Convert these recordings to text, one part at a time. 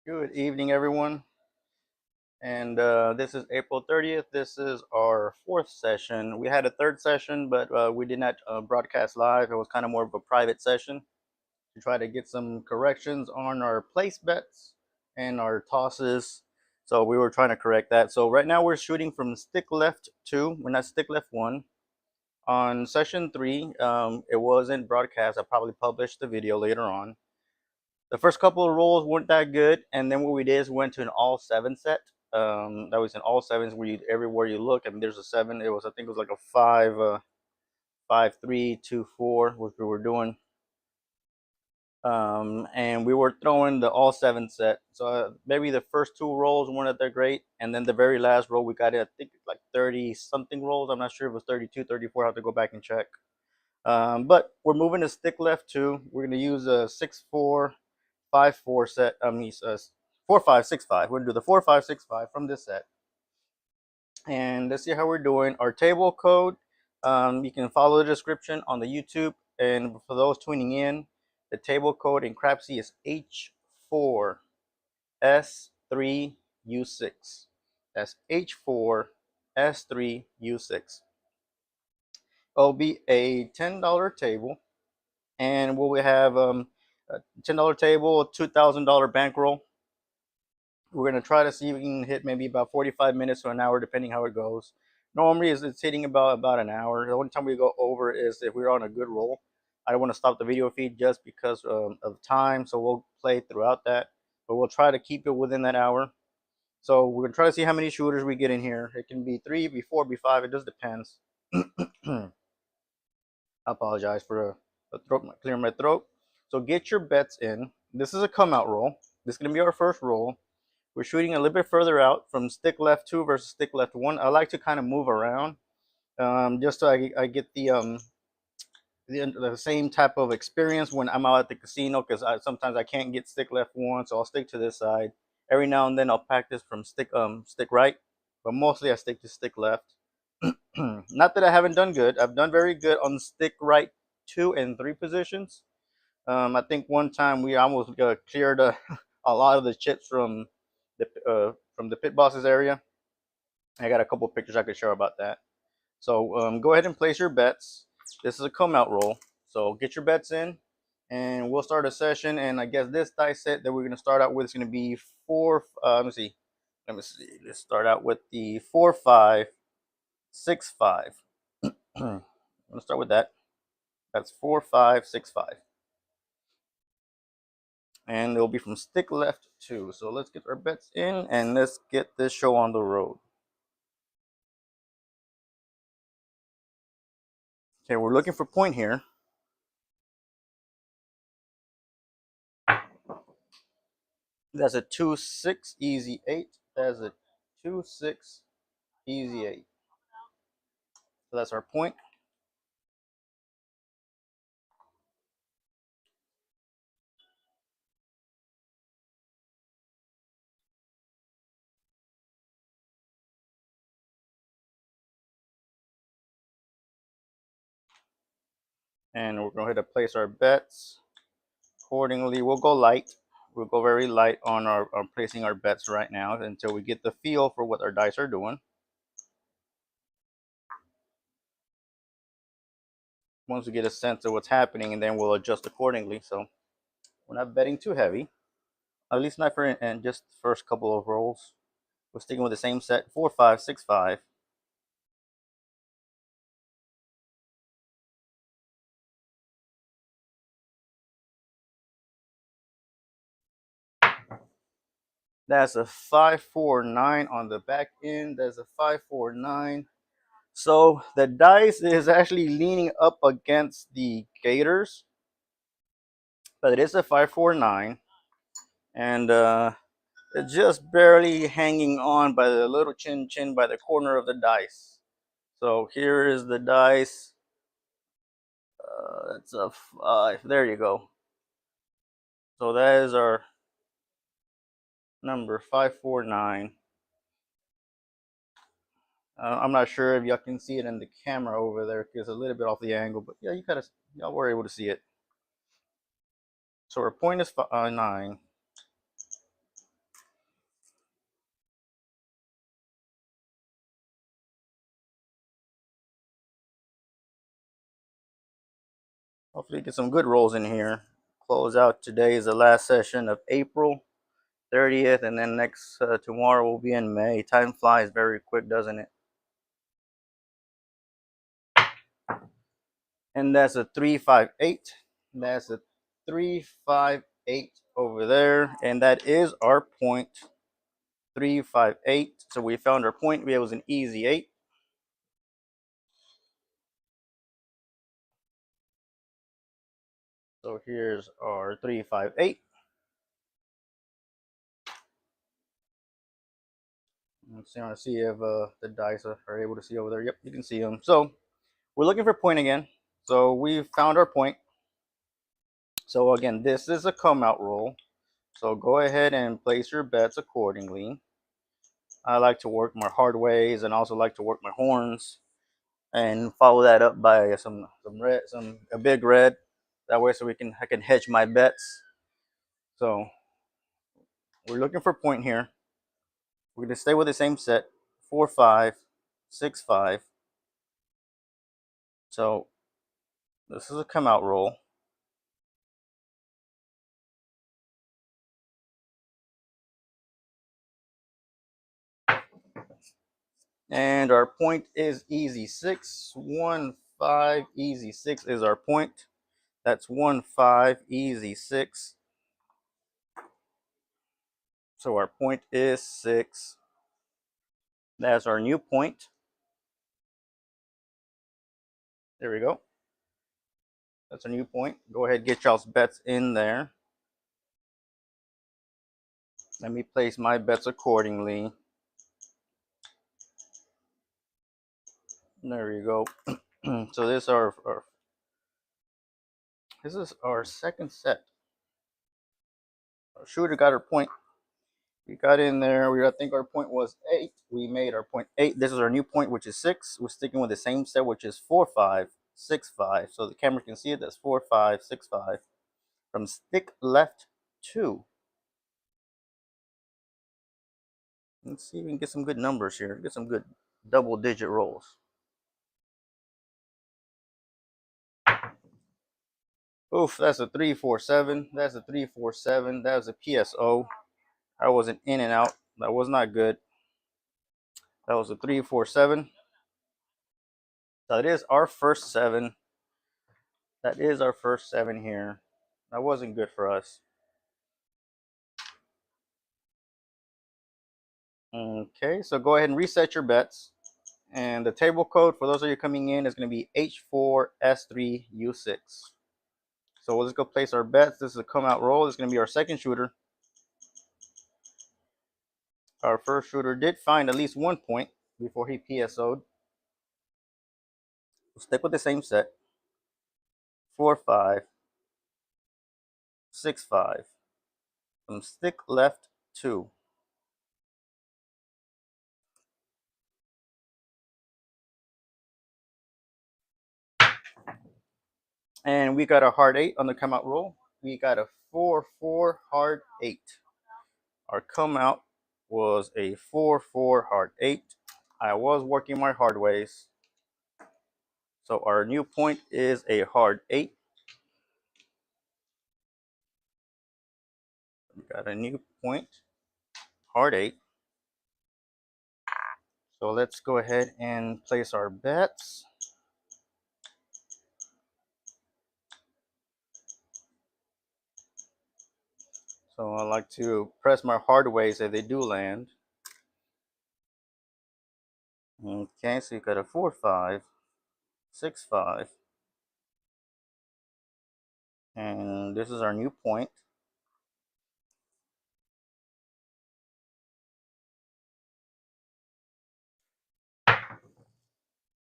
Good evening, everyone. And this is April 30th. This is our fourth session. We had a third session, but we did not broadcast live. It was kind of more of a private session to try to get some corrections on our place bets and our tosses. So we were trying to correct that. So right now we're shooting from stick left 2. We're not stick left 1. On session 3, it wasn't broadcast. I probably published the video later on. The first couple of rolls weren't that good, and then what we did is we went to an all seven set. That was an all sevens where you everywhere you look, I mean, there's a seven. It was, I think it was like a five, 5, 3, 2, 4, which we were doing. And we were throwing the all seven set. So maybe the first two rolls weren't that great, and then the very last roll we got it. I think like 30 something rolls. I'm not sure if it was 32, 34. I have to go back and check. But we're moving to stick left 2. We're going to use a 6-4. 5-4 set. 4-5-6-5. We're gonna do the 4-5-6-5 from this set, and let's see how we're doing. Our table code. You can follow the description on the YouTube, and for those tuning in, the table code in Crapsee is H4S3U6. That's H4S3U6. It'll be a $10 table, and we'll have a $10 table, a $2,000 bankroll. We're going to try to see if we can hit maybe about 45 minutes to an hour, depending how it goes. Normally, it's hitting about an hour. The only time we go over is if we're on a good roll. I don't want to stop the video feed just because of time, so we'll play throughout that. But we'll try to keep it within that hour. So we're going to try to see how many shooters we get in here. It can be 3, be 4, be 5. It just depends. I apologize for clearing my throat. So get your bets in. This is a come out roll. This is going to be our first roll. We're shooting a little bit further out from stick left 2 versus stick left 1. I like to kind of move around just so I get the same type of experience when I'm out at the casino, because sometimes I can't get stick left 1, so I'll stick to this side. Every now and then I'll practice from stick right, but mostly I stick to stick left. Not that I haven't done good. I've done very good on stick right 2 and 3 positions. I think one time we almost cleared a lot of the chips from the pit bosses area. I got a couple pictures I could share about that. So go ahead and place your bets. This is a come out roll. So get your bets in, and we'll start a session. And I guess this dice set that we're going to start out with is going to be 4. Let me see. Let's start out with the 4-5-6-5. I'm going to start with that. That's 4-5-6-5. And it'll be from stick left 2. So let's get our bets in, and let's get this show on the road. Okay, we're looking for point here. That's a 2-6 easy 8. That's a 2-6 easy 8. So that's our point. And we're going to place our bets accordingly. We'll go light. We'll go very light on our placing our bets right now until we get the feel for what our dice are doing. Once we get a sense of what's happening, and then we'll adjust accordingly. So we're not betting too heavy, at least not for and just the first couple of rolls. We're sticking with the same set, 4-5-6-5. That's a 5-4-9 on the back end. That's a 5-4-9. So the dice is actually leaning up against the Gators, but it is a 5-4-9, and it's just barely hanging on by the little chin by the corner of the dice. So here is the dice. It's a 5. There you go. So that is our number 5-4-9. I'm not sure if y'all can see it in the camera over there because it's a little bit off the angle, but yeah, y'all were able to see it. So our point is 9. Hopefully get some good rolls in here. Close out today is the last session of April 30th, and then next tomorrow will be in May. Time flies very quick, doesn't it? And that's a 358. That's a 358 over there, and that is our point. 358. So we found our point. It was an easy 8. So here's our 358. Let's see if the dice are able to see over there. Yep, you can see them. So we're looking for point again. So we found our point. So again, this is a come out roll. So go ahead and place your bets accordingly. I like to work my hard ways and also like to work my horns and follow that up by a big red. That way, so I can hedge my bets. So we're looking for point here. We're gonna stay with the same set, 4-5, 6-5. So this is a come out roll. And our point is easy 6, 1-5, easy 6 is our point. That's 1-5, easy 6. So our point is 6. That's our new point. There we go. That's a new point. Go ahead and get y'all's bets in there. Let me place my bets accordingly. There you go. So this is our second set. Our shooter got her point. We got in there. I think our point was 8. We made our point 8. This is our new point, which is 6. We're sticking with the same set, which is 4-5, 6-5. So the camera can see it. That's 4-5, 6-5. From stick left 2. Let's see if we can get some good numbers here. Get some good double-digit rolls. Oof, that's a 3-4-7. That's a 3-4-7. That was a PSO. I wasn't in and out. That was not good. That was a 3-4-7. That is our first 7. That is our first 7 here. That wasn't good for us. Okay, so go ahead and reset your bets. And the table code for those of you coming in is going to be H4S3U6. So we'll just go place our bets. This is a come out roll. This is going to be our second shooter. Our first shooter did find at least 1 point before he PSO'd. We'll stick with the same set. 4-5, 6-5. From stick left 2. And we got a hard 8 on the come out roll. We got a 4-4 hard 8. Our come out was a 4-4 hard 8. I was working my hard ways. So our new point is a hard 8. We got a new point, hard 8. So let's go ahead and place our bets. So I like to press my hard ways if they do land. Okay, so you got a 4-5, 6-5. And this is our new point.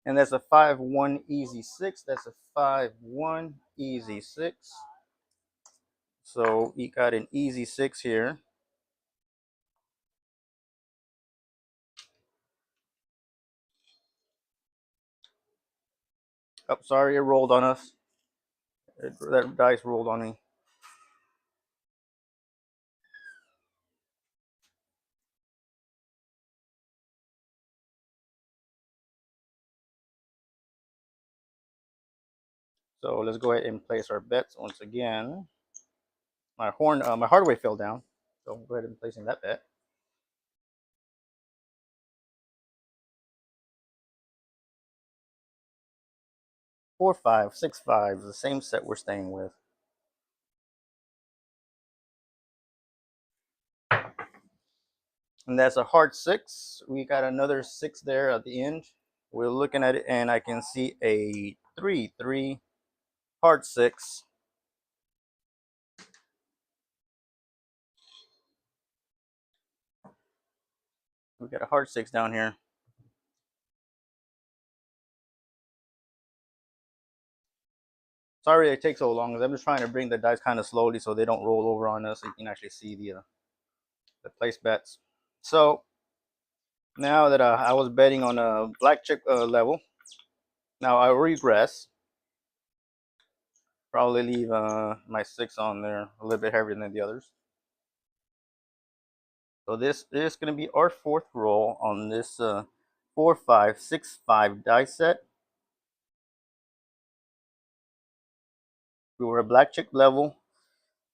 And that's a 5-1 easy 6. That's a 5-1 easy 6. So you got an easy 6 here. Oh, sorry, it rolled on us. That dice rolled on me. So let's go ahead and place our bets once again. My hardware fell down, so I'll go ahead and placing that bet. 4, 5, 6, 5 is the same set we're staying with. And that's a hard 6. We got another 6 there at the end. We're looking at it, and I can see a 3, 3, hard 6. We got a hard 6 down here. Sorry it takes so long. I'm just trying to bring the dice kind of slowly so they don't roll over on us. So you can actually see the place bets. So now that I was betting on a black chip level, now I regress. Probably leave my 6 on there a little bit heavier than the others. So this is going to be our 4th roll on this 4, 5, 6, 5 dice set. We were a black chip level,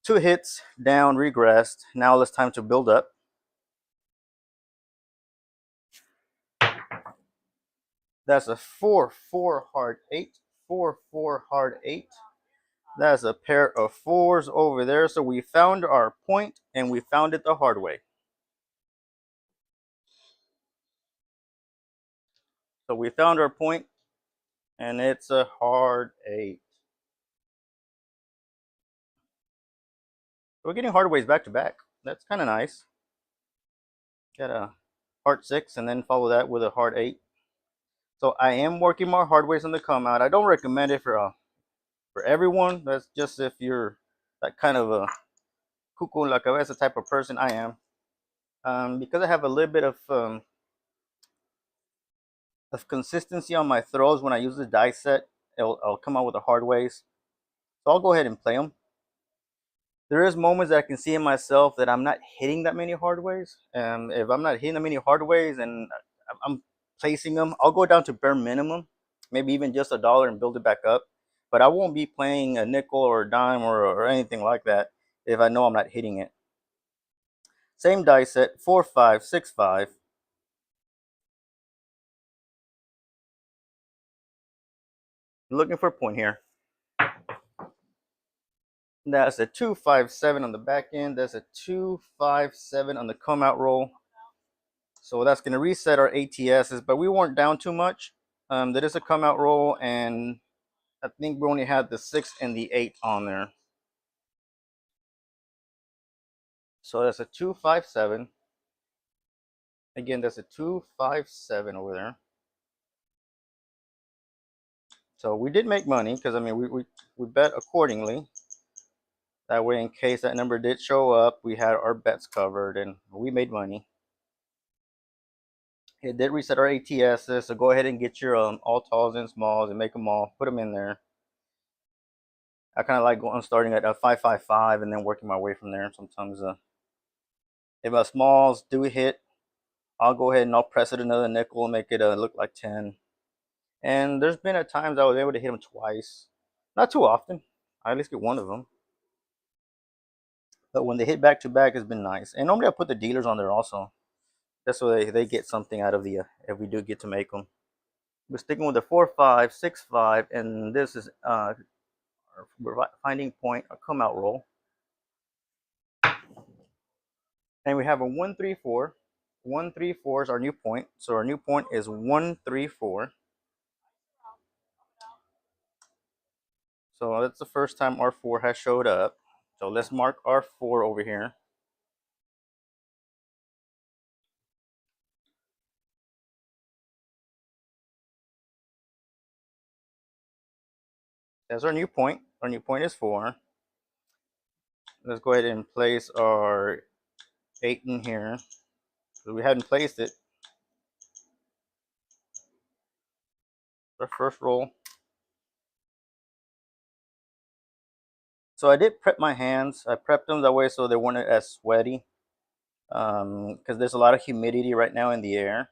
2 hits, down, regressed. Now it's time to build up. That's a 4, 4 hard 8, 4, 4 hard 8. That's a pair of 4s over there. So we found our point, and we found it the hard way. So we found our point, and it's a hard 8. We're getting hard ways back to back. That's kind of nice. Got a hard 6 and then follow that with a hard 8. So I am working more hard ways on the come out. I don't recommend it for everyone. That's just if you're that kind of a cuckoo la cabeza type of person. I am. Because I have a little bit of consistency on my throws when I use the dice set, I'll come out with the hard ways. So I'll go ahead and play them. There is moments that I can see in myself that I'm not hitting that many hard ways. If I'm not hitting that many hard ways and I'm placing them, I'll go down to bare minimum, maybe even just $1 and build it back up. But I won't be playing a nickel or a dime or anything like that if I know I'm not hitting it. Same dice set, 4, 5, 6, 5. Looking for a point here. That's a 2, 5, 7 on the back end. That's a 2, 5, 7 on the come out roll. So that's going to reset our ATSs, but we weren't down too much. That is a come out roll, and I think we only had the 6 and the 8 on there. So that's a 2, 5, 7. Again, that's a 2, 5, 7 over there. So we did make money because I mean we bet accordingly. That way, in case that number did show up, we had our bets covered and we made money. It did reset our ATSs, so go ahead and get your all talls and smalls and make them all, put them in there. I kind of like going starting at a 5, 5, 5 and then working my way from there. Sometimes if my smalls do hit, I'll go ahead and I'll press it another nickel and make it look like 10. And there's been at times I was able to hit them twice. Not too often. I at least get one of them. But when they hit back to back, it's been nice. And normally I put the dealers on there also. That's so they get something out of the if we do get to make them. We're sticking with the 4, 5, 6, 5, and this is we're finding point, a come out roll. And we have a 1, 3, 4. 1, 3, 4 is our new point. So our new point is 1, 3, 4. So that's the first time our 4 has showed up. So let's mark our 4 over here. That's our new point. Our new point is 4. Let's go ahead and place our 8 in here. We hadn't placed it. Our first roll. So I did prep my hands. I prepped them that way so they weren't as sweaty. Because there's a lot of humidity right now in the air.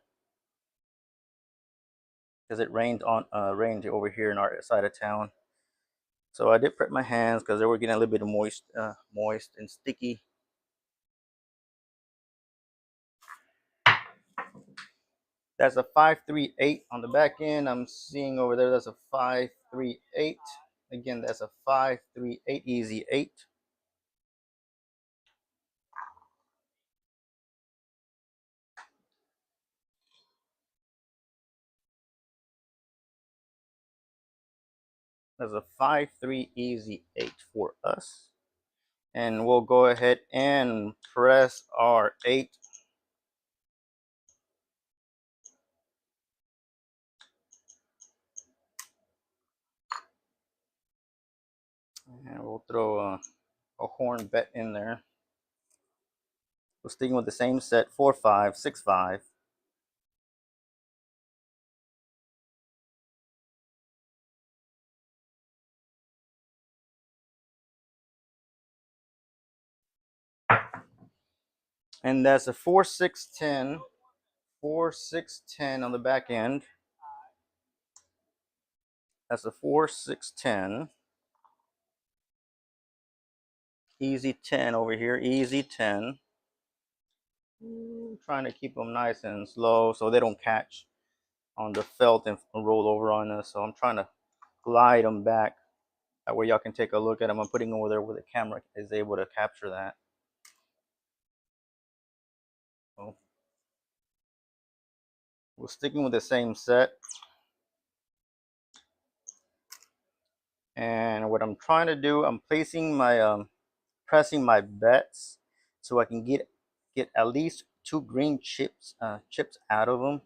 Because it rained over here in our side of town. So I did prep my hands because they were getting a little bit moist and sticky. That's a 538 on the back end. I'm seeing over there that's a 538. Again, that's a 538 easy 8. That's a 5-3 easy 8 for us. And we'll go ahead and press our 8. And we'll throw a horn bet in there. We're sticking with the same set, 4-5, 6-5. And that's a 4-6-10, 4-6-10 on the back end. That's a 4-6-10. Easy 10 over here, easy 10. Trying to keep them nice and slow so they don't catch on the felt and roll over on us. So I'm trying to glide them back. That way y'all can take a look at them. I'm putting them over there where the camera is able to capture that. So we're sticking with the same set. And what I'm trying to do, I'm placing my pressing my bets so I can get at least 2 green chips out of them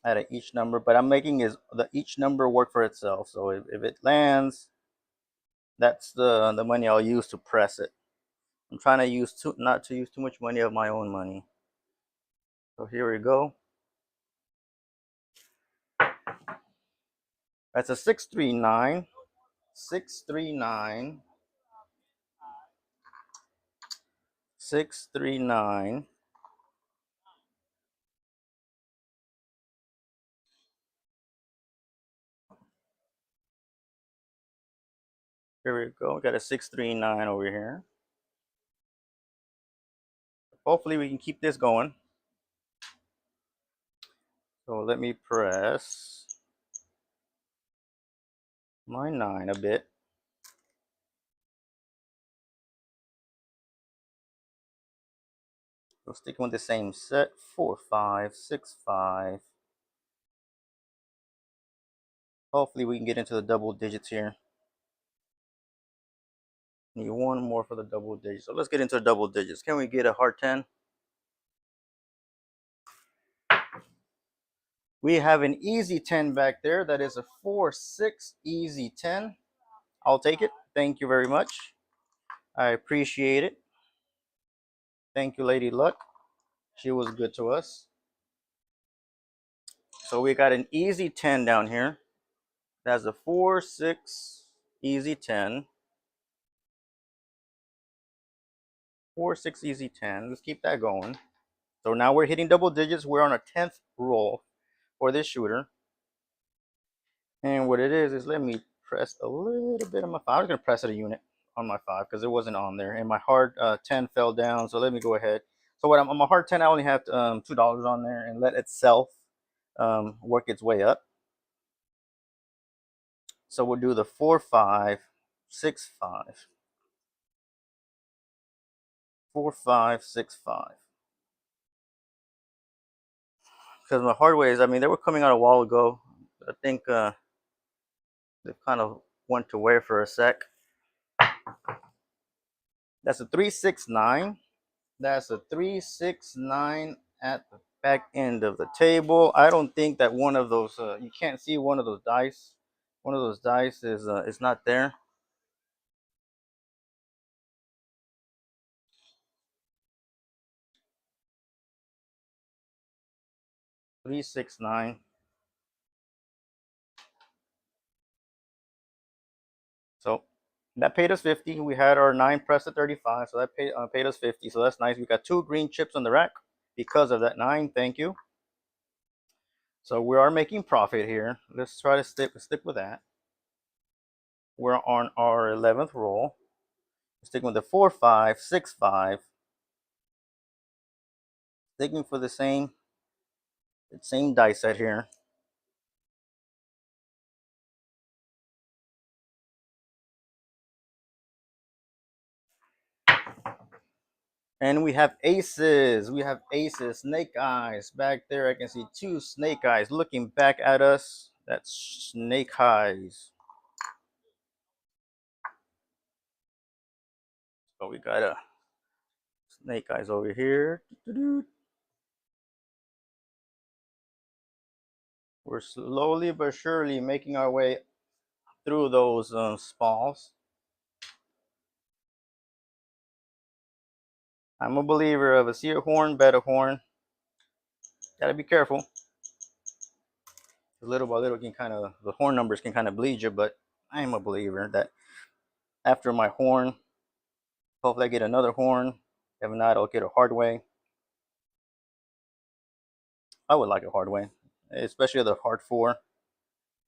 out of each number. But I'm making each number work for itself. So if it lands, that's the money I'll use to press it. I'm trying to not to use too much money of my own money. So here we go. That's a 639, 639, 639. Here we go. We got a 639 over here. Hopefully we can keep this going. So let me press my 9 a bit. So sticking with the same set, 4-5, 6-5. Hopefully we can get into the double digits here. Need one more for the double digits. So let's get into the double digits. Can we get a hard 10? We have an easy 10 back there. That is a 4-6 easy 10. I'll take it. Thank you very much. I appreciate it. Thank you, Lady Luck. She was good to us. So we got an easy 10 down here. That's a 4-6 easy 10. 4-6 easy 10. Let's keep that going. So now we're hitting double digits. We're on a 10th roll for this shooter. And what it is let me press a little bit on my 5. I was going to press it a unit on my 5 because it wasn't on there. And my hard 10 fell down. So let me go ahead. So what on my hard 10, I only have $2 on there and let itself work its way up. So we'll do the 4-5, 6-5. 4-5, 6-5. Because my hard ways, I mean, they were coming out a while ago. I think they kind of went away for a sec. That's a 3-6-9. That's a 3-6-9 at the back end of the table. I don't think that one of those, you can't see one of those dice. One of those dice is not there. 3-6-9. So that paid us 50. We had our 9 pressed at 35, so that paid us 50. So that's nice. We got 2 green chips on the rack because of that 9. Thank you. So we are making profit here. Let's try to stick with that. We're on our 11th roll. Sticking with the 4, 5, 6, 5. Sticking for the same dice set here. And we have aces. We have aces. Snake eyes. Back there, I can see 2 snake eyes looking back at us. That's snake eyes. So we got a snake eyes over here. We're slowly but surely making our way through those smalls. I'm a believer of a see a horn, bet a horn. Gotta be careful. Little by little, the horn numbers can kind of bleed you, but I am a believer that after my horn, hopefully I get another horn. If not, I'll get a hard way. I would like a hard way, especially the hard 4.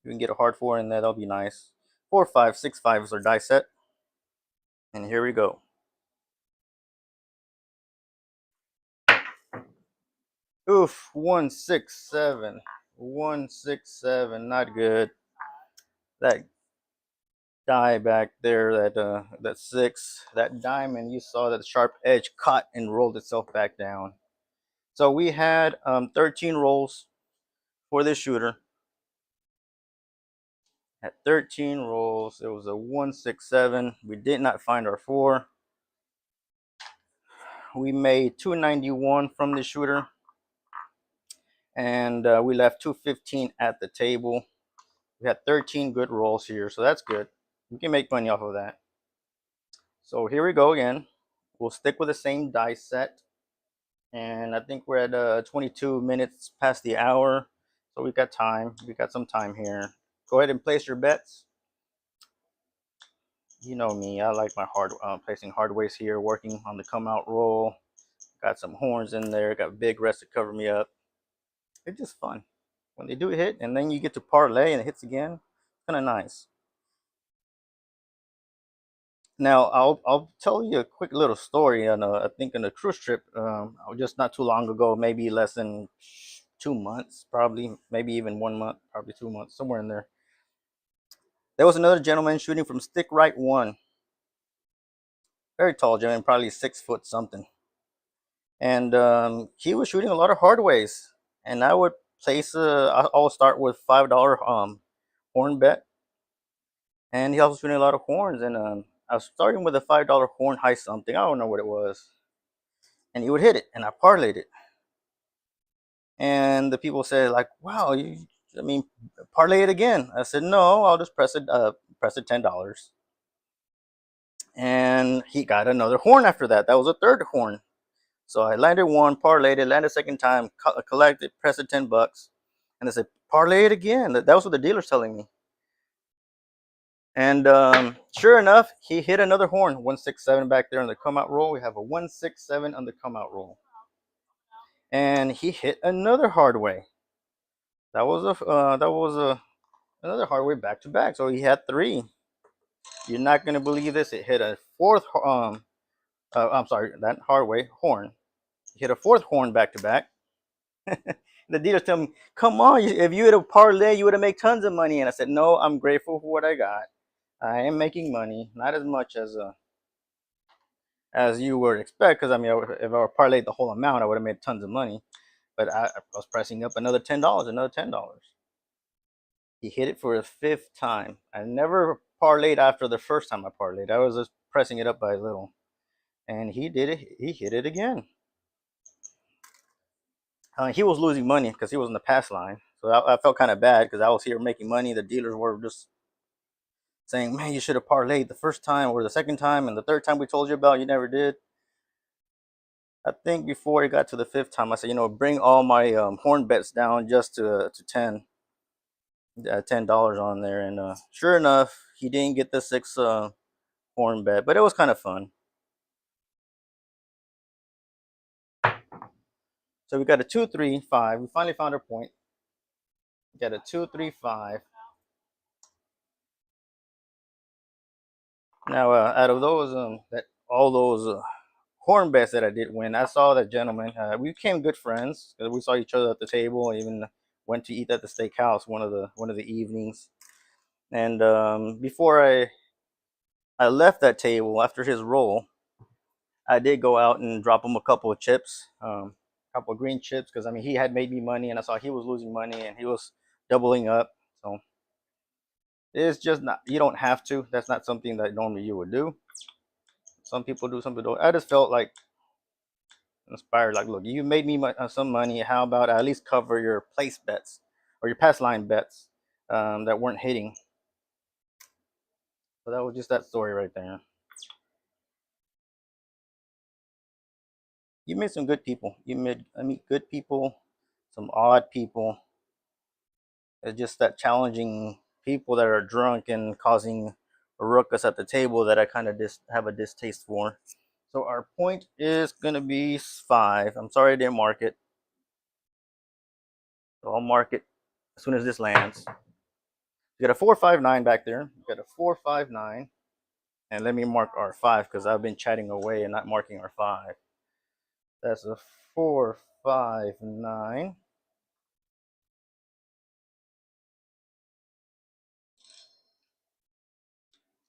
You can get a hard 4 in there, that'll be nice. 4, 5, 6, 5 is our die set. And here we go. Oof, 1, 6, 7. 1, 6, 7, not good. That die back there, that 6, that diamond, you saw that the sharp edge caught and rolled itself back down. So we had 13 rolls for this shooter. At 13 rolls, it was a 1, 6, 7. We did not find our 4. We made 291 from the shooter, and we left 215 at the table. We had 13 good rolls here, so that's good. We can make money off of that. So here we go again. We'll stick with the same dice set, and I think we're at 22 minutes past the hour, so we got time. We got some time here. Go ahead and place your bets. You know me, I like my placing hard ways here, working on the come out roll. Got some horns in there, got big rest to cover me up. It's just fun when they do hit, and then you get to parlay and it hits again. Kind of nice. Now I'll tell you a quick little story on I think on a cruise trip just not too long ago, maybe less than 2 months, probably maybe even 1 month, probably 2 months, somewhere in there. There was another gentleman shooting from stick right 1, very tall gentleman, probably 6 foot something, and he was shooting a lot of hard ways, and I would place I'll start with $5 horn bet, and he also shooting a lot of horns, and I was starting with a $5 horn high something, I don't know what it was, and he would hit it, and I parlayed it, and the people said like, "Wow, I mean, parlay it again." I said, "No, I'll just press it $10." And he got another horn after that. That was a third horn. So I landed one, parlayed it, landed second time, collected, pressed it $10, and they said, "Parlay it again." That was what the dealer's telling me. And sure enough, he hit another horn, 167 back there on the come out roll. We have a 167 on the come out roll, and he hit another hard way. That was another hard way back to back. So he had 3. You're not gonna believe this. It hit a fourth. I'm sorry, that hard way horn. He hit a 4th horn back to back. The dealers tell me, "Come on, if you had a parlay, you would have made tons of money." And I said, "No, I'm grateful for what I got. I am making money, not as much as you would expect, because I mean, if I parlayed the whole amount, I would have made tons of money. But I was pressing up another $10, another $10. He hit it for the 5th time. I never parlayed after the first time I parlayed. I was just pressing it up by a little, and he did it. He hit it again. He was losing money because he was in the pass line. So I felt kind of bad because I was here making money. The dealers were just saying, "Man, you should have parlayed the first time or the second time, and the third time we told you about, you never did." I think before it got to the 5th time, I said, bring all my horn bets down just to $10 on there. And sure enough, he didn't get the 6 horn bet, but it was kind of fun. So we got a 2, 3, 5. We finally found our point. We got a 2, 3, 5. Now, out of those, that all those corn bets that I did win, I saw that gentleman. We became good friends because we saw each other at the table. Even went to eat at the steakhouse one of the evenings. And before I left that table after his roll, I did go out and drop him a couple of chips, a couple of green chips, because I mean he had made me money, and I saw he was losing money, and he was doubling up. So it's just not. You don't have to. That's not something that normally you would do. Some people do, some people don't. I just felt like inspired. Like, look, you made me some money. How about I at least cover your place bets or your pass line bets that weren't hitting? So that was just that story right there. You met some good people. I meet good people, some odd people. It's just that challenging people that are drunk and causing a ruckus at the table that I kind of have a distaste for. So our point is going to be 5. I'm sorry I didn't mark it. So I'll mark it as soon as this lands. We got a 459 back there. We got a 459. And let me mark our 5 because I've been chatting away and not marking our 5. That's a 459.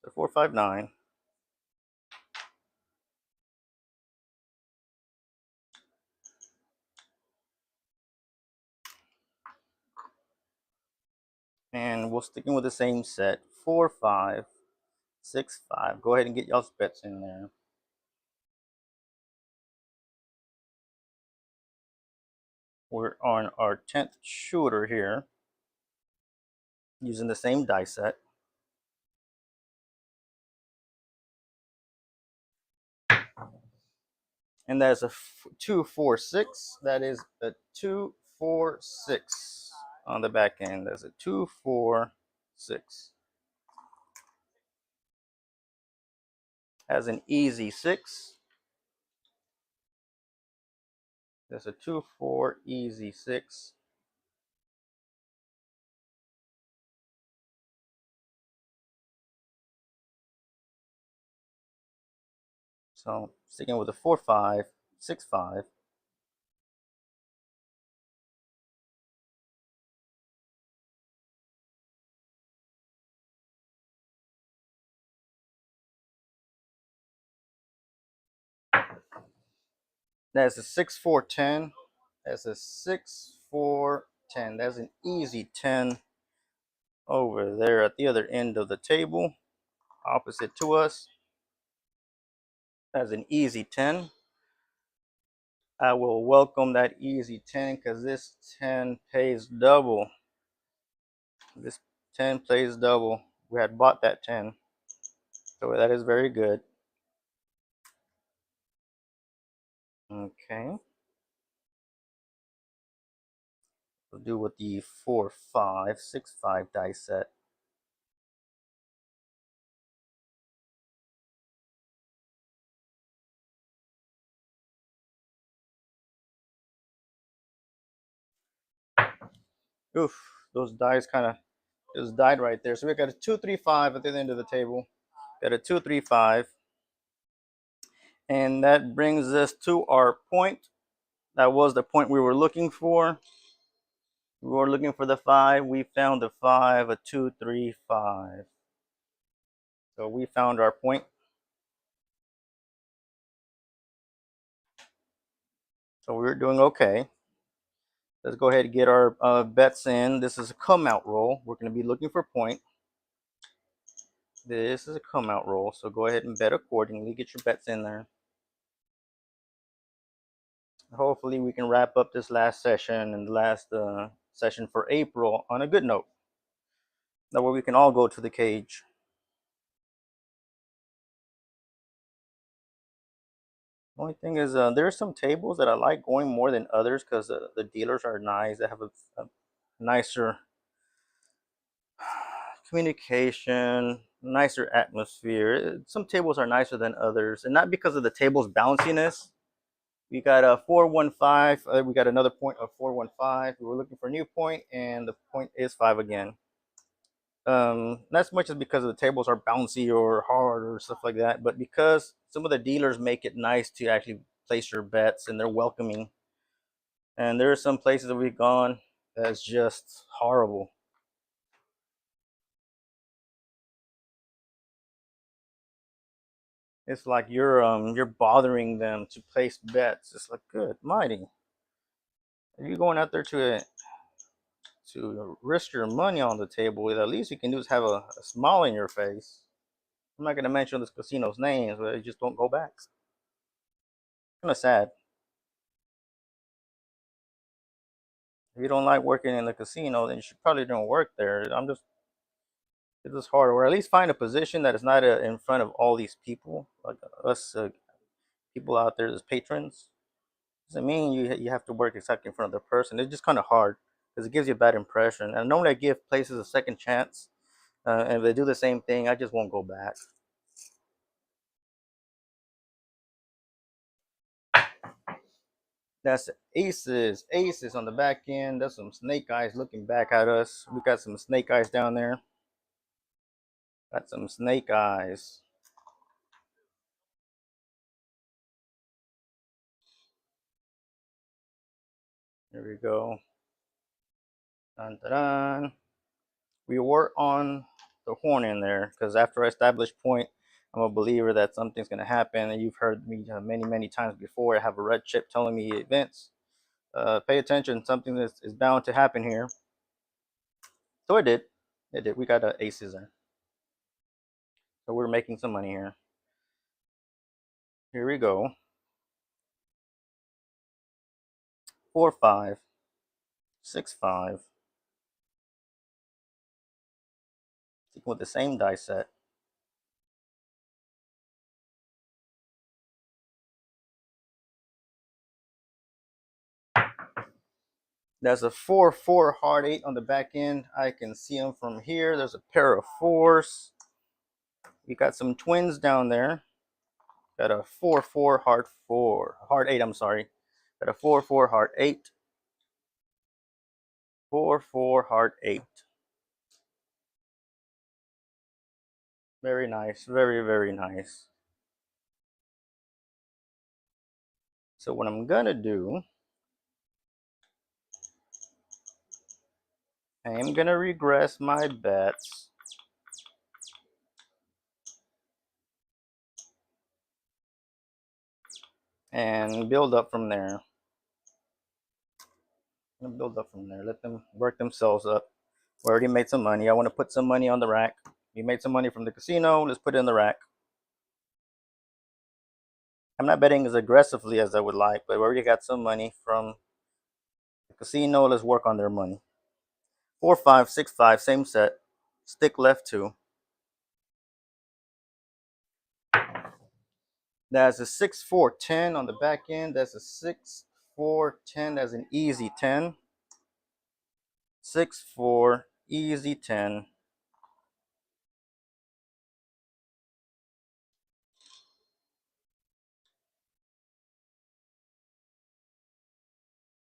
The 459. And we're sticking with the same set. 4-5-6-5. Go ahead and get y'all's bets in there. We're on our 10th shooter here, using the same die set. And that's a 2-4-6. That is a 2-4-6 on the back end. That's a 2-4-6. Has an easy 6. That's a 2-4 easy 6. So sticking with a 4-5-6-5. That's a 6-4-10. That's a 6-4-10. That's an easy 10 over there at the other end of the table, opposite to us. That's an easy 10. I will welcome that easy 10 because this 10 pays double. This 10 plays double. We had bought that 10. So that is very good. Okay. We'll do with the 4-5-6-5 dice set. Oof, those dice kind of just died right there. So we got a 2-3-5 at the end of the table. Got a 2-3-5. And that brings us to our point. That was the point we were looking for. We were looking for the 5. We found the 5, a 2-3-5. So we found our point. So we're doing okay. Let's go ahead and get our bets in. This is a come out roll. We're going to be looking for point. This is a come out roll. So go ahead and bet accordingly. Get your bets in there. Hopefully we can wrap up this last session and the last session for April on a good note. That way we can all go to the cage. Only thing is, there are some tables that I like going more than others because the dealers are nice. They have a nicer communication, nicer atmosphere. Some tables are nicer than others, and not because of the table's bounciness. We got a 4-1-5. We got another point of 4-1-5. We were looking for a new point, and the point is 5 again. Not so much as because the tables are bouncy or hard or stuff like that, but because some of the dealers make it nice to actually place your bets and they're welcoming. And there are some places that we've gone that's just horrible. It's like you're bothering them to place bets. It's like, good mighty. If you're going out there to risk your money on the table, at least you can do is have a smile in your face. I'm not gonna mention this casino's names, but you just don't go back. Kind of sad. If you don't like working in the casino, then you should probably don't work there. It's just hard, or at least find a position that is not in front of all these people, like us people out there as patrons. Doesn't mean you have to work exactly in front of the person. It's just kind of hard because it gives you a bad impression. And normally I give places a second chance, and if they do the same thing, I just won't go back. That's aces, aces on the back end. That's some snake eyes looking back at us. We got some snake eyes down there. Got some snake eyes. There we go. Dun, dun, dun. We were on the horn in there because after I establish point, I'm a believer that something's going to happen. And you've heard me many, many times before. I have a red chip telling me events. Pay attention. Something is bound to happen here. So it did. It did. We got aces there. So we're making some money here. Here we go. 4, 5, 6, 5. Sticking with the same dice set. There's a 4, 4, hard 8 on the back end. I can see them from here. There's a pair of fours. We got some twins down there. Got a 4, 4, hard 4. Hard 8, I'm sorry. Got a 4, 4, hard 8. 4, 4, hard 8. Very nice. Very, very nice. So what I'm going to do, I am going to regress my bets. And build up from there. Build up from there. Let them work themselves up. We already made some money. I want to put some money on the rack. We made some money from the casino. Let's put it in the rack. I'm not betting as aggressively as I would like, but we already got some money from the casino. Let's work on their money. 4, 5, 6, 5, same set. Stick left 2. That's a 6, 4, 10 on the back end. That's a 6, 4, 10. That's an easy 10. 6, 4, easy 10.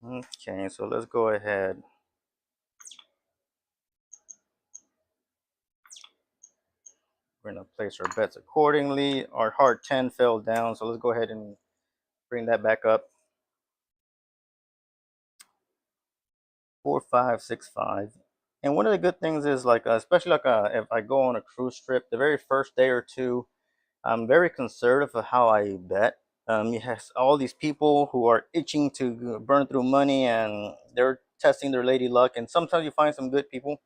Okay, so let's go ahead. We're going to place our bets accordingly. Our hard 10 fell down, so let's go ahead and bring that back up. 4, 5, 6, 5. And one of the good things is like, especially like if I go on a cruise trip, the very first day or two, I'm very conservative of how I bet. You have all these people who are itching to burn through money, and they're testing their lady luck. And sometimes you find some good people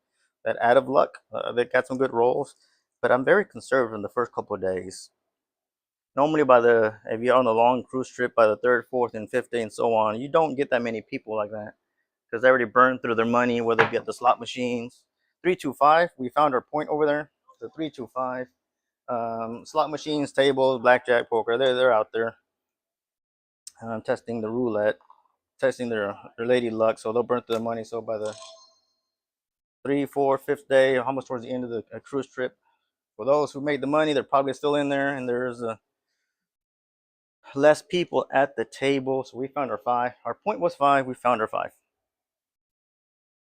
that out of luck, that got some good rolls. But I'm very conservative in the first couple of days. Normally, if you're on a long cruise trip, by the third, fourth, and fifth day, and so on, you don't get that many people like that because they already burned through their money, whether it be at the slot machines. 3, 2, 5. We found our point over there. The 3, 2, 5. Slot machines, tables, blackjack, poker. They're out there testing the roulette, testing their lady luck. So they'll burn through the money. So by the 3, 4, fifth day, almost towards the end of the cruise trip, for those who made the money, they're probably still in there, and there's less people at the table. So we found our 5. Our point was 5. We found our 5.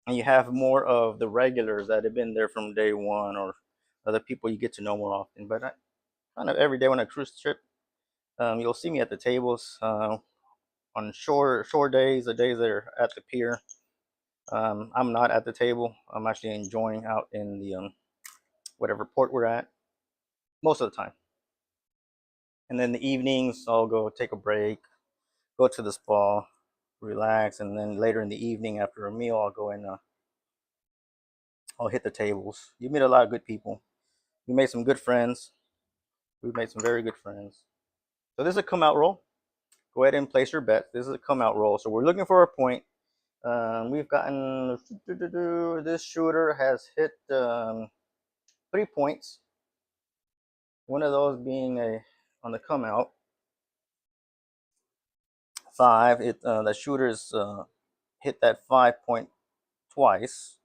and you have more of the regulars that have been there from day one, or other people you get to know more often. But kind of every day on a cruise trip, you'll see me at the tables, on shore days, the days that are at the pier. I'm not at the table. I'm actually enjoying out in the whatever port we're at most of the time. And then the evenings, I'll go take a break, go to the spa, relax, and then later in the evening after a meal, I'll go and I'll hit the tables. You meet a lot of good people. We made some good friends. We've made some very good friends. So this is a come out roll. Go ahead and place your bet. This is a come out roll. So we're looking for a point. We've gotten, this shooter has hit 3 points. One of those being a on the come out. 5. The shooters hit that 5 point twice.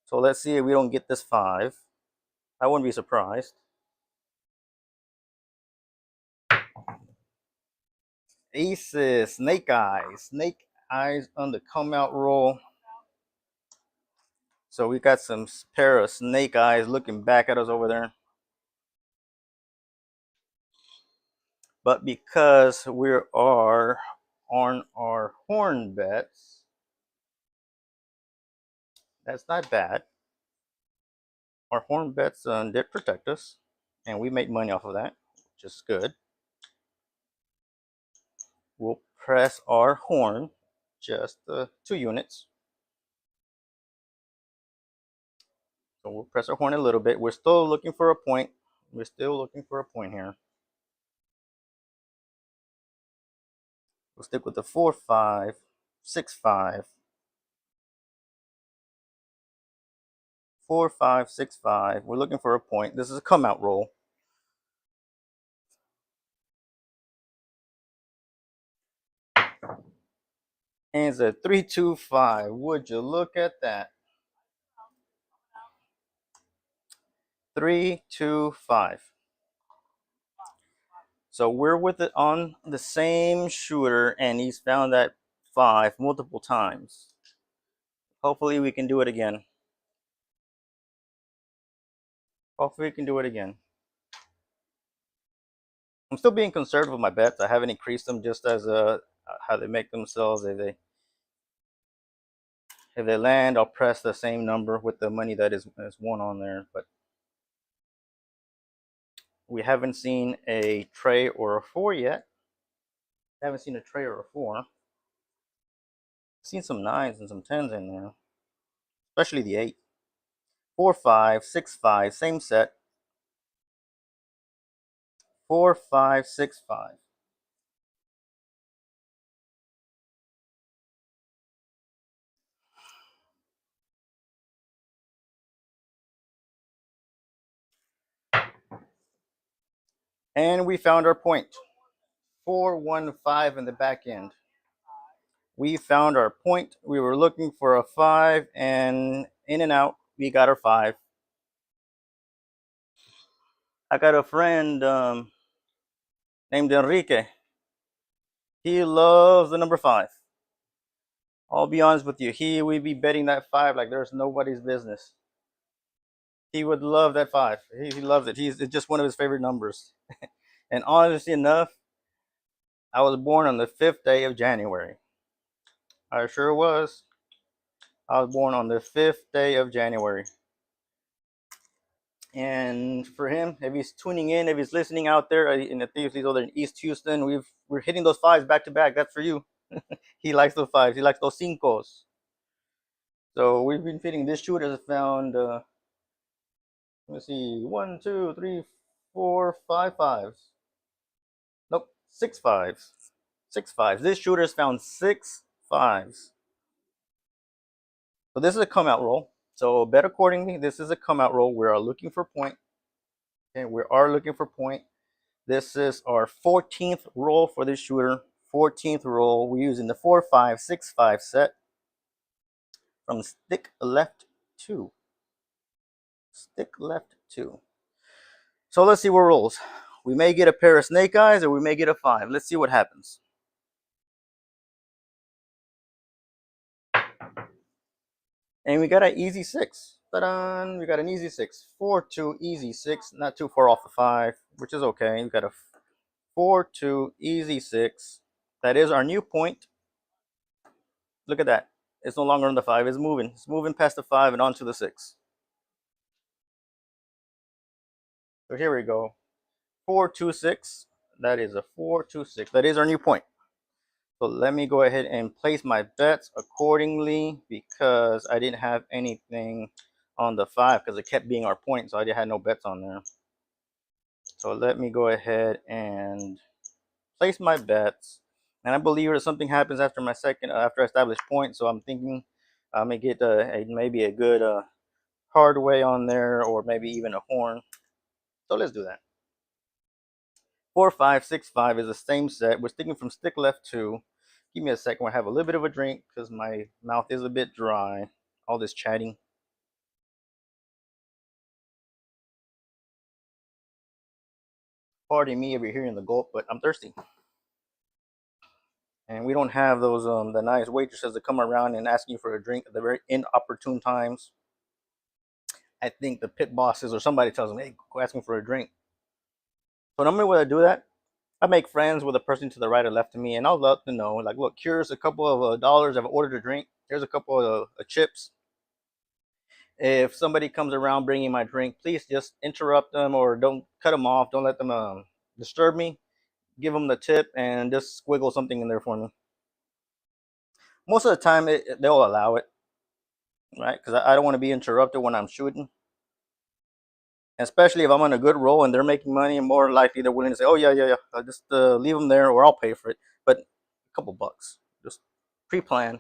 So let's see if we don't get this 5. I wouldn't be surprised. Aces, snake eyes on the come out roll. So we got some pair of snake eyes looking back at us over there. But because we are on our horn bets, that's not bad. Our horn bets did protect us, and we made money off of that, which is good. We'll press our horn, just 2 units. So we'll press our horn a little bit. We're still looking for a point. We're still looking for a point here. We'll stick with the 4, 5, 6, 5. 4, 5, 6, 5. We're looking for a point. This is a come out roll. And it's a 3, 2, 5. Would you look at that? 3, 2, 5. So we're with it on the same shooter, and he's found that 5 multiple times. Hopefully we can do it again. Hopefully we can do it again. I'm still being conservative with my bets. I haven't increased them, just as how they make themselves. If they land, I'll press the same number with the money that is won on there. But we haven't seen a tray or a 4 yet. Haven't seen a tray or a 4. Seen some 9s and some 10s in there, especially the 8. 4, 5, 6, 5, same set. 4, 5, 6, 5. And we found our point. 4, 1, 5 in the back end. We found our point. We were looking for a 5, and in and out, we got our 5. I got a friend named Enrique. He loves the number 5. I'll be honest with you. He would be betting that 5 like there's nobody's business. He would love that 5. He loves it. It's just one of his favorite numbers. And honestly enough, I was born on the 5th day of January. I sure was. I was born on the 5th day of January. And for him, if he's tuning in, if he's listening out there in the thieves, he's over in East Houston, we're hitting those 5s back to back. That's for you. He likes those 5s. He likes those 5s. So we've been feeding this shooter has found let's see, 1, 2, 3, 4, 5 5s. Nope, 6 5s. 6 5s. This shooter has found 6 5s. So this is a come out roll. So bet accordingly. This is a come out roll. We are looking for point. Okay, we are looking for point. This is our 14th roll for this shooter. 14th roll. We're using the 4, 5, 6, 5 set from stick left 2. Stick left 2. So let's see what rolls. We may get a pair of snake eyes, or we may get a 5. Let's see what happens. And we got an easy 6. Ta-da! We got an easy 6. 4-2 easy 6. Not too far off the 5, which is okay. We got a 4-2 easy 6. That is our new point. Look at that. It's no longer on the 5. It's moving. It's moving past the 5 and onto the 6. So here we go. 4-2-6. That is a 4-2-6. That is our new point. So let me go ahead and place my bets accordingly because I didn't have anything on the 5 because it kept being our point. So I had no bets on there. So let me go ahead and place my bets. And I believe that something happens after my second, after I establish points. So I'm thinking I may get maybe a good hard way on there, or maybe even a horn. So let's do that. 4-5-6-5 is the same set. We're sticking from stick left 2. Give me a second. I have a little bit of a drink because my mouth is a bit dry. All this chatting. Pardon me if you're hearing the gulp, but I'm thirsty. And we don't have those the nice waitresses that come around and ask you for a drink at the very inopportune times. I think the pit bosses or somebody tells them, hey, go ask me for a drink. So normally when I do that, I make friends with a person to the right or left of me, and I'll let them know, like, look, here's a couple of dollars. I've ordered a drink. Here's a couple of chips. If somebody comes around bringing my drink, please just interrupt them or don't cut them off. Don't let them disturb me. Give them the tip and just squiggle something in there for me. Most of the time, they'll allow it, right? Because I don't want to be interrupted when I'm shooting. Especially if I'm on a good roll and they're making money, and more likely they're willing to say, "Oh yeah. I'll just leave them there, or I'll pay for it." But a couple bucks, just pre-plan.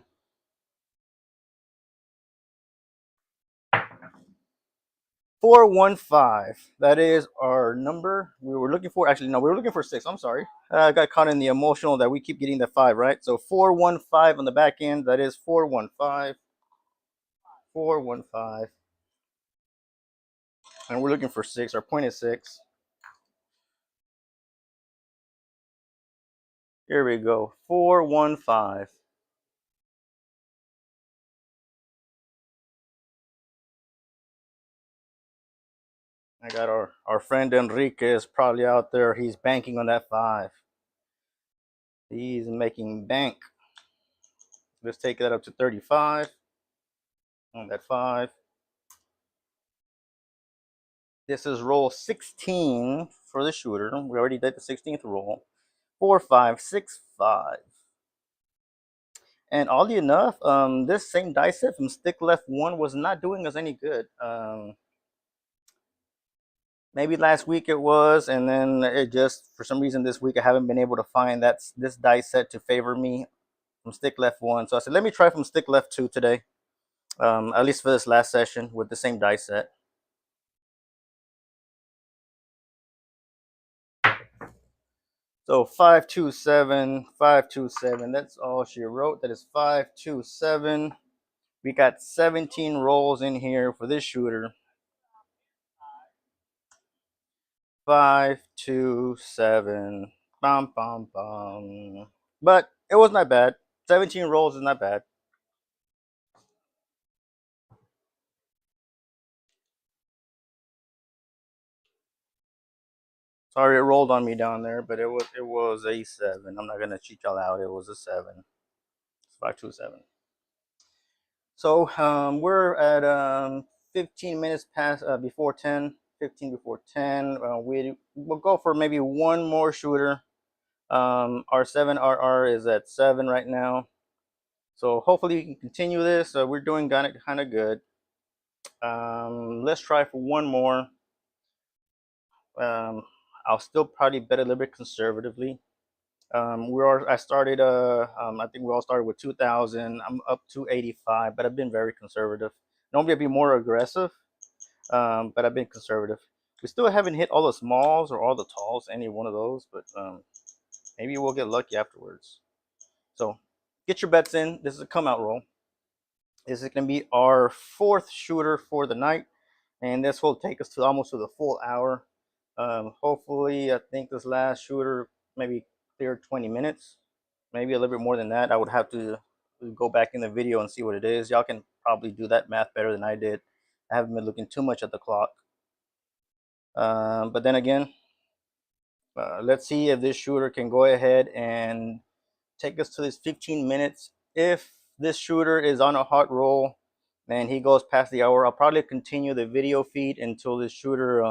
415. That is our number we were looking for. Actually, no, we were looking for 6. I'm sorry. I got caught in the emotional that we keep getting the 5, right? So 415 on the back end. That is 415. 415. And we're looking for 6. Our point is 6. Here we go. 415. I got our friend Enrique is probably out there. He's banking on that 5. He's making bank. Let's take that up to 35 on that 5. This is roll 16 for the shooter. We already did the 16th roll. 4-5-6-5. And oddly enough, this same dice set from stick left 1 was not doing us any good. Maybe last week it was, and then it just, for some reason this week, I haven't been able to find this dice set to favor me from stick left 1. So I said, let me try from stick left 2 today, at least for this last session with the same dice set. So 527, 527. That's all she wrote. That is 527. We got 17 rolls in here for this shooter. 527. Bum bum bum. But it was not bad. 17 rolls is not bad. Sorry, it rolled on me down there, but it was a 7. I'm not gonna cheat y'all out. It was a 7. 527. So we're at 15 minutes past before 10. 15 before 10. We'll go for maybe one more shooter. Our 7RR is at 7 right now. So hopefully we can continue this. We're doing kind of good. Let's try for one more. I'll still probably bet a little bit conservatively. I started. I think we all started with 2,000. I'm up to 85, but I've been very conservative. Normally I'd be more aggressive, but I've been conservative. We still haven't hit all the smalls or all the talls, any one of those, but maybe we'll get lucky afterwards. So get your bets in. This is a come out roll. This is going to be our 4th shooter for the night, and this will take us to almost to the full hour. Hopefully, I think this last shooter maybe cleared 20 minutes, maybe a little bit more than that. I would have to go back in the video and see what it is. Y'all can probably do that math better than I did. I haven't been looking too much at the clock. But then again, let's see if this shooter can go ahead and take us to this 15 minutes. If this shooter is on a hot roll and he goes past the hour, I'll probably continue the video feed until this shooter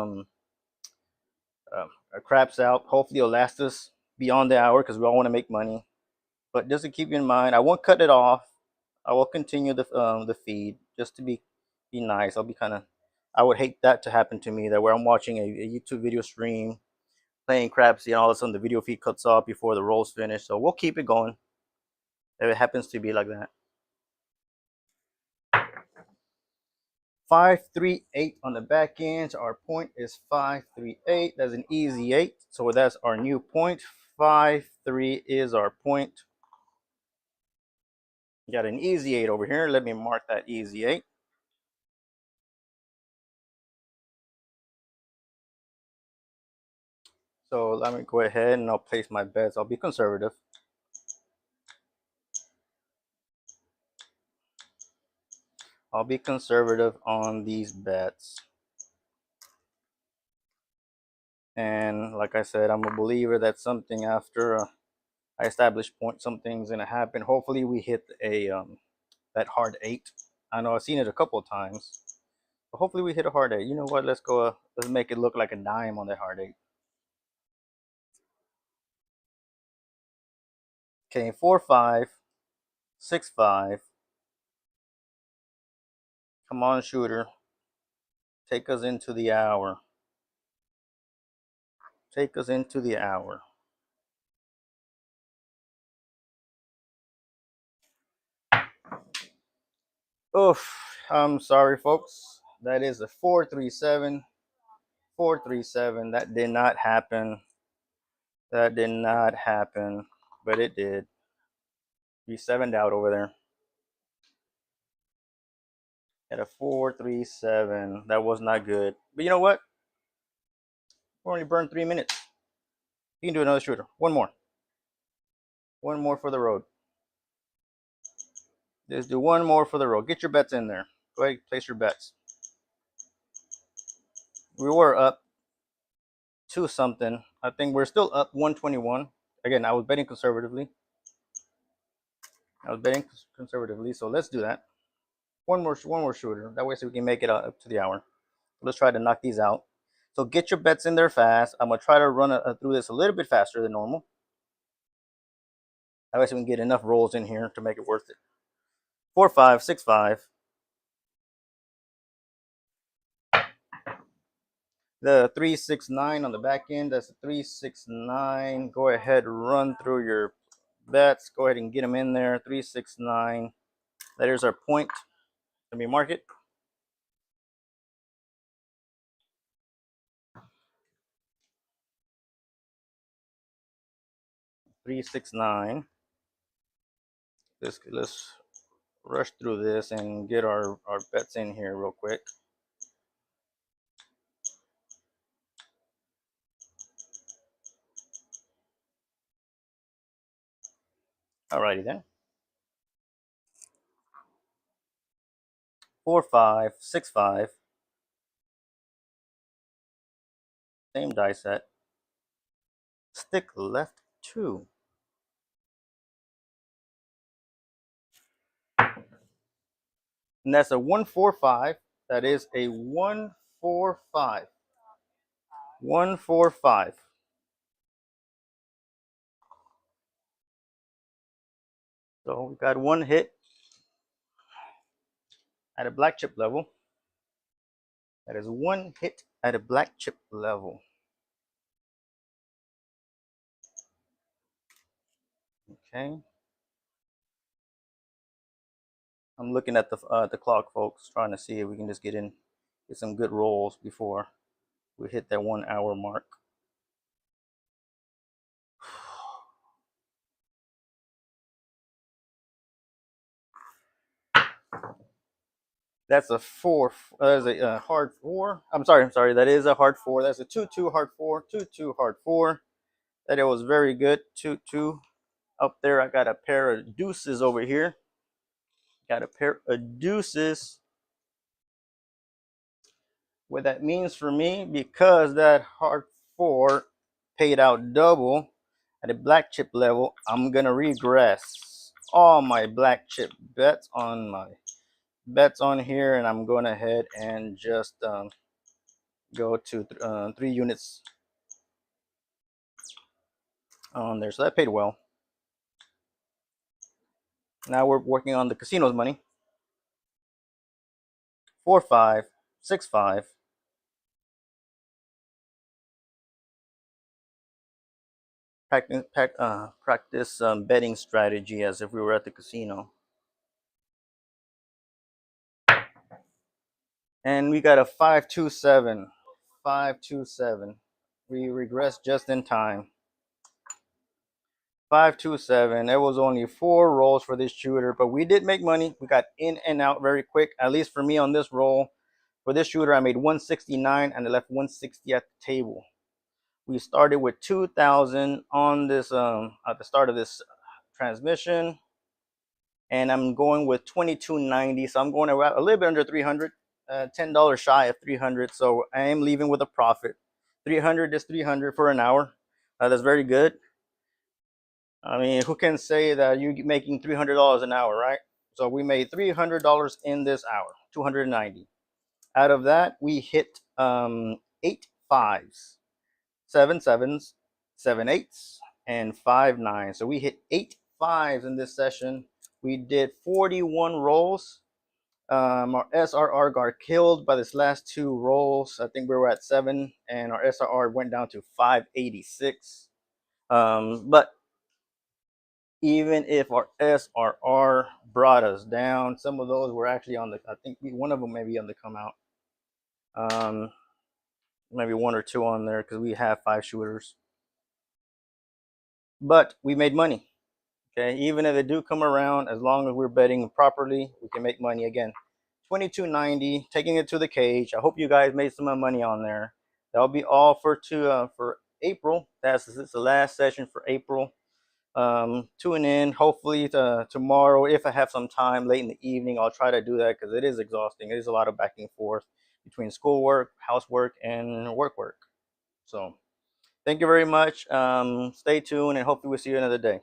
craps out. Hopefully it'll last us beyond the hour because we all want to make money. But just to keep you in mind, I won't cut it off. I will continue the feed just to be nice. I'll be kind of, I would hate that to happen to me, that where I'm watching a YouTube video stream playing Crapsee and all of a sudden the video feed cuts off before the roll's finished. So we'll keep it going if it happens to be like that. 538 on the back end. So our point is 538. That's an easy 8. So that's our new point. 5-3 is our point. Got an easy 8 over here. Let me mark that easy 8. So let me go ahead and I'll place my bets. I'll be conservative. I'll be conservative on these bets. And like I said, I'm a believer that something after I establish point, something's gonna happen. Hopefully we hit a that hard 8. I know I've seen it a couple of times, but hopefully we hit a hard 8. You know what? Let's go. Let's make it look like a dime on that hard 8. Okay, 4-5, 6-5. Come on, shooter. Take us into the hour. Take us into the hour. Oof. I'm sorry, folks. That is a 437. 437. That did not happen. That did not happen. But it did. You 7'd out over there. At a 437. That was not good. But you know what? We only burned 3 minutes. You can do another shooter. One more. One more for the road. Just do one more for the road. Get your bets in there. Go ahead, place your bets. We were up 2 something. I think we're still up 121. Again, I was betting conservatively. So let's do that. One more shooter. That way so we can make it up to the hour. Let's try to knock these out. So get your bets in there fast. I'm going to try to run through this a little bit faster than normal. That way so we can get enough rolls in here to make it worth it. 4-5, 6-5. The 369 on the back end. That's a 369. Go ahead, run through your bets. Go ahead and get them in there. 369. That is our point. Let me mark it. $369. Let's rush through this and get our bets in here real quick. Alrighty then. 4-5, 6-5. Same die set. Stick left 2. And that's a 1-4-5. That is a 1-4-5. 1-4-5. So we got one hit at a black chip level. That is one hit at a black chip level. Okay. I'm looking at the clock, folks, trying to see if we can just get some good rolls before we hit that 1 hour mark. That's a 4. That's a hard 4. I'm sorry. That is a hard 4. That's a 2-2 hard 4. 2-2 hard 4. That it was very good. 2-2 up there. I got a pair of deuces over here. Got a pair of deuces. What that means for me, because that hard four paid out double at a black chip level, I'm gonna regress all my black chip bets on here, and I'm going ahead and just go to 3 units on there. So that paid well. Now we're working on the casino's money. 4 5 6 5. Practice betting strategy as if we were at the casino. And we got a 5-2-7. 5-2-7. We regressed just in time. 5-2-7. There was only 4 rolls for this shooter, but we did make money. We got in and out very quick. At least for me on this roll. For this shooter, I made 169 and I left 160 at the table. We started with 2,000 on this at the start of this transmission, and I'm going with 22.90. So I'm going around a little bit under 300, $10 shy of 300. So I am leaving with a profit. 300 is 300 for an hour. That's very good. I mean, who can say that you're making $300 an hour, right? So we made $300 in this hour, 290. Out of that, we hit 8 5s, 7 7s, 7 8s, and 5 9s. So we hit 8 5s in this session. We did 41 rolls. Our SRR got killed by this last 2 rolls. I think we were at 7, and our SRR went down to 586. But even if our SRR brought us down, some of those were actually on the, I think one of them may be on the come out. Maybe 1 or 2 on there because we have 5 shooters. But we made money. Okay, even if they do come around, as long as we're betting properly, we can make money again. 22.90, taking it to the cage. I hope you guys made some money on there. That'll be all for April. That's the last session for April. Tune in. Hopefully tomorrow, if I have some time late in the evening, I'll try to do that because it is exhausting. It is a lot of back and forth between schoolwork, housework, and work. So thank you very much. Stay tuned, and hopefully we'll see you another day.